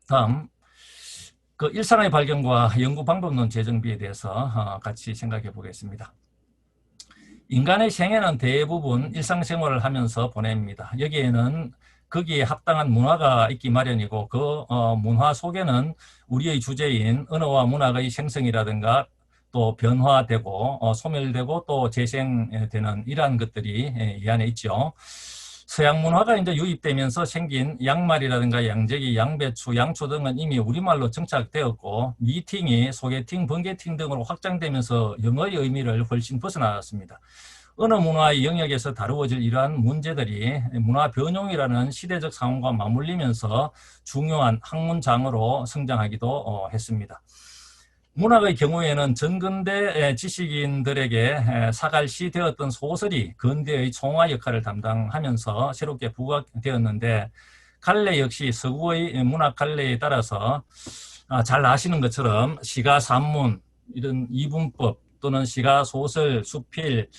다음, 그 일상의 발견과 연구 방법론 재정비에 대해서 같이 생각해 보겠습니다. 인간의 생애는 대부분 일상생활을 하면서 보냅니다. 여기에는 거기에 합당한 문화가 있기 마련이고 그 문화 속에는 우리의 주제인 언어와 문학의 생성이라든가 또 변화되고 소멸되고 또 재생되는 이러한 것들이 이 안에 있죠. 서양 문화가 이제 유입되면서 생긴 양말이라든가 양재기, 양배추, 양초 등은 이미 우리말로 정착되었고 미팅이 소개팅, 번개팅 등으로 확장되면서 영어의 의미를 훨씬 벗어나갔습니다. 언어 문화의 영역에서 다루어질 이러한 문제들이 문화 변용이라는 시대적 상황과 맞물리면서 중요한 학문장으로 성장하기도 했습니다. 문학의 경우에는 전근대 지식인들에게 사갈시 되었던 소설이 근대의 총화 역할을 담당하면서 새롭게 부각되었는데 갈래 역시 서구의 문학 갈래에 따라서 잘 아시는 것처럼 시가 산문, 이런 이분법 또는 시가 소설, 수필,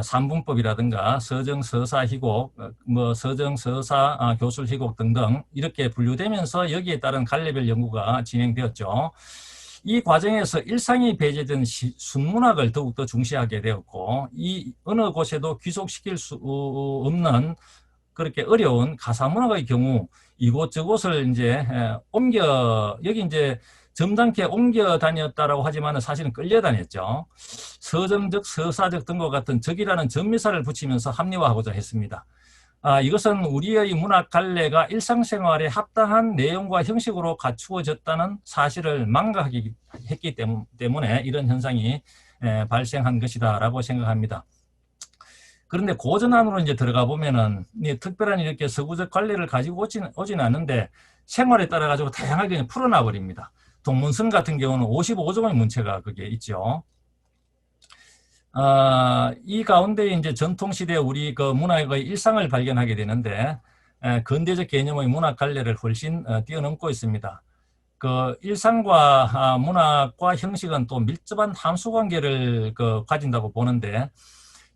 삼분법이라든가 서정서사 희곡, 서정서사 교술 희곡 등등 이렇게 분류되면서 여기에 따른 갈래별 연구가 진행되었죠. 이 과정에서 일상이 배제된 순문학을 더욱더 중시하게 되었고 이 어느 곳에도 귀속시킬 수 없는 그렇게 어려운 가사문학의 경우 이곳저곳을 이제 여기 이제 점잖게 옮겨 다녔다라고 하지만 사실은 끌려 다녔죠. 서정적, 서사적 등과 같은 적이라는 전미사를 붙이면서 합리화하고자 했습니다. 이것은 우리의 문학 갈래가 일상생활에 합당한 내용과 형식으로 갖추어졌다는 사실을 망각했기 때문에 이런 현상이 발생한 것이다라고 생각합니다. 그런데 고전 안으로 이제 들어가 보면은 특별한 이렇게 서구적 관례를 가지고 오진 않는데 생활에 따라 가지고 다양하게 풀어놔 버립니다. 동문선 같은 경우는 55종의 문체가 그게 있죠. 이 가운데 이제 전통시대 우리 그 문학의 일상을 발견하게 되는데 근대적 개념의 문학 갈래를 훨씬 뛰어넘고 있습니다. 그 일상과 문학과 형식은 또 밀접한 함수관계를 가진다고 보는데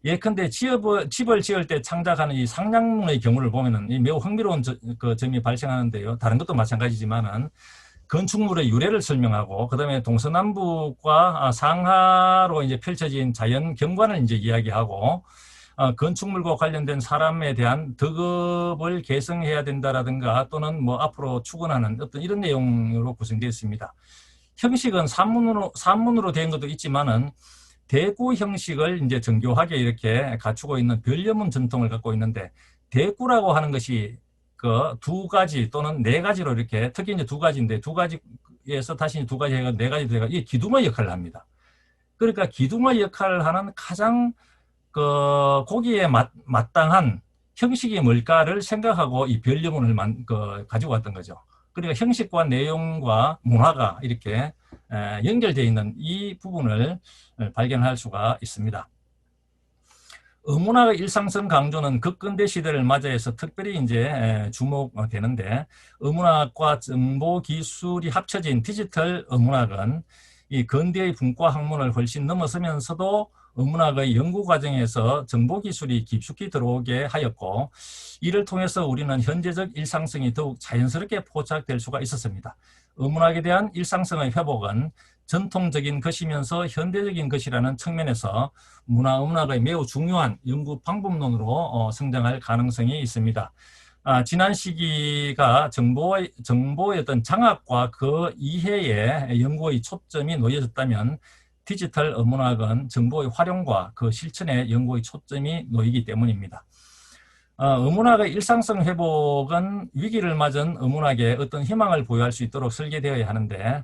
예컨대 집을 지을 때 창작하는 이 상량문의 경우를 보면은 매우 흥미로운 점이 발생하는데요. 다른 것도 마찬가지지만은 건축물의 유래를 설명하고 그다음에 동서남북과 상하로 이제 펼쳐진 자연 경관을 이제 이야기하고 건축물과 관련된 사람에 대한 덕업을 개성해야 된다라든가 또는 뭐 앞으로 추구하는 어떤 이런 내용으로 구성되어 있습니다. 형식은 산문으로 된 것도 있지만은 대구 형식을 이제 정교하게 이렇게 갖추고 있는 별려문 전통을 갖고 있는데 대구라고 하는 것이 그 두 가지 또는 네 가지로 이렇게 특히 이제 두 가지인데 두 가지에서 다시 두 가지 해가 네 가지 되가 이게 기둥의 역할을 합니다. 그러니까 기둥의 역할을 하는 가장 거기에 마땅한 형식이 뭘까를 생각하고 이 별려문을 가지고 왔던 거죠. 그러니까 형식과 내용과 문화가 이렇게 연결되어 있는 이 부분을 발견할 수가 있습니다. 어문학의 일상성 강조는 극근대 시대를 맞이해서 특별히 이제 주목되는데 어문학과 정보 기술이 합쳐진 디지털 어문학은 이 근대의 분과 학문을 훨씬 넘어서면서도 어문학의 연구 과정에서 정보 기술이 깊숙이 들어오게 하였고 이를 통해서 우리는 현재적 일상성이 더욱 자연스럽게 포착될 수가 있었습니다. 어문학에 대한 일상성의 회복은 전통적인 것이면서 현대적인 것이라는 측면에서 문화어문학의 매우 중요한 연구 방법론으로 성장할 가능성이 있습니다. 지난 시기가 정보의 어떤 장악과 그 이해에 연구의 초점이 놓여졌다면 디지털 어문학은 정보의 활용과 그 실천에 연구의 초점이 놓이기 때문입니다. 어문학의 일상성 회복은 위기를 맞은 어문학에 어떤 희망을 부여할 수 있도록 설계되어야 하는데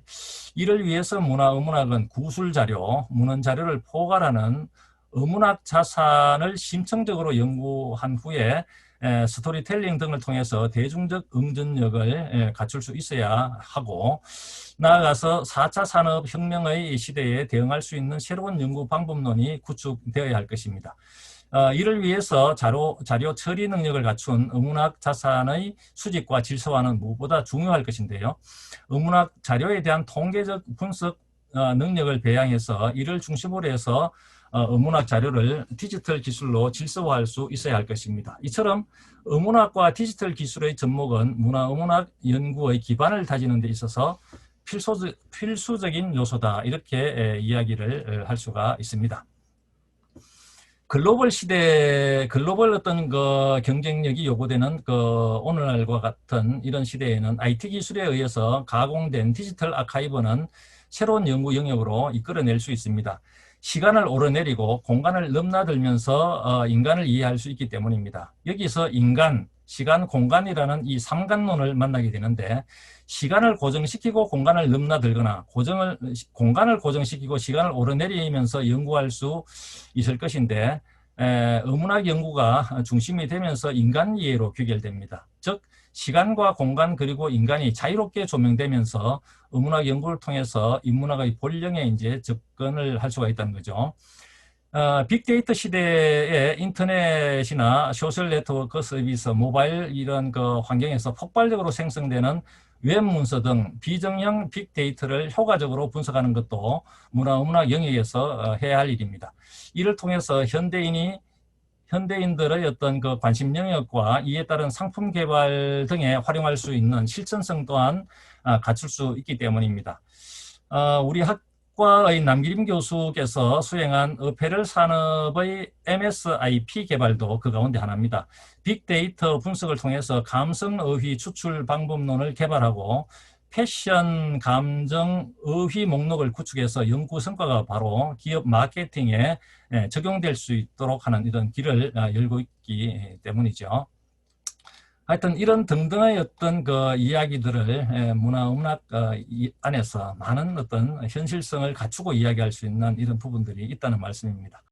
이를 위해서 문화어문학은 구술자료, 문헌자료를 포괄하는 어문학 자산을 심층적으로 연구한 후에 스토리텔링 등을 통해서 대중적 응전력을 갖출 수 있어야 하고 나아가서 4차 산업혁명의 시대에 대응할 수 있는 새로운 연구 방법론이 구축되어야 할 것입니다. 이를 위해서 자료 처리 능력을 갖춘 어문학 자산의 수집과 질서화는 무엇보다 중요할 것인데요. 어문학 자료에 대한 통계적 분석 능력을 배양해서 이를 중심으로 해서 어문학 자료를 디지털 기술로 질서화할 수 있어야 할 것입니다. 이처럼 어문학과 디지털 기술의 접목은 문화어문학 연구의 기반을 다지는 데 있어서 필수적인 요소다, 이렇게 이야기를 할 수가 있습니다. 글로벌 시대, 글로벌 어떤 그 경쟁력이 요구되는 그 오늘날과 같은 이런 시대에는 IT 기술에 의해서 가공된 디지털 아카이브는 새로운 연구 영역으로 이끌어낼 수 있습니다. 시간을 오르내리고 공간을 넘나들면서 인간을 이해할 수 있기 때문입니다. 여기서 인간, 시간, 공간이라는 이 삼간론을 만나게 되는데, 시간을 고정시키고 공간을 넘나들거나 공간을 고정시키고 시간을 오르내리면서 연구할 수 있을 것인데, 어문학 연구가 중심이 되면서 인간 이해로 귀결됩니다. 즉 시간과 공간 그리고 인간이 자유롭게 조명되면서 어문학 연구를 통해서 인문학의 본령에 이제 접근을 할 수가 있다는 거죠. 빅데이터 시대에 인터넷이나 소셜 네트워크 서비스, 모바일 이런 그 환경에서 폭발적으로 생성되는 웹 문서 등 비정형 빅데이터를 효과적으로 분석하는 것도 문화어문학 영역에서 해야 할 일입니다. 이를 통해서 현대인들의 어떤 그 관심 영역과 이에 따른 상품 개발 등에 활용할 수 있는 실천성 또한 갖출 수 있기 때문입니다. 우리 학과의 남기림 교수께서 수행한 어페럴 산업의 MSIP 개발도 그 가운데 하나입니다. 빅데이터 분석을 통해서 감성 어휘 추출 방법론을 개발하고 패션 감정 어휘 목록을 구축해서 연구 성과가 바로 기업 마케팅에 적용될 수 있도록 하는 이런 길을 열고 있기 때문이죠. 하여튼 이런 등등의 어떤 그 이야기들을 문화어문학 안에서 많은 어떤 현실성을 갖추고 이야기할 수 있는 이런 부분들이 있다는 말씀입니다.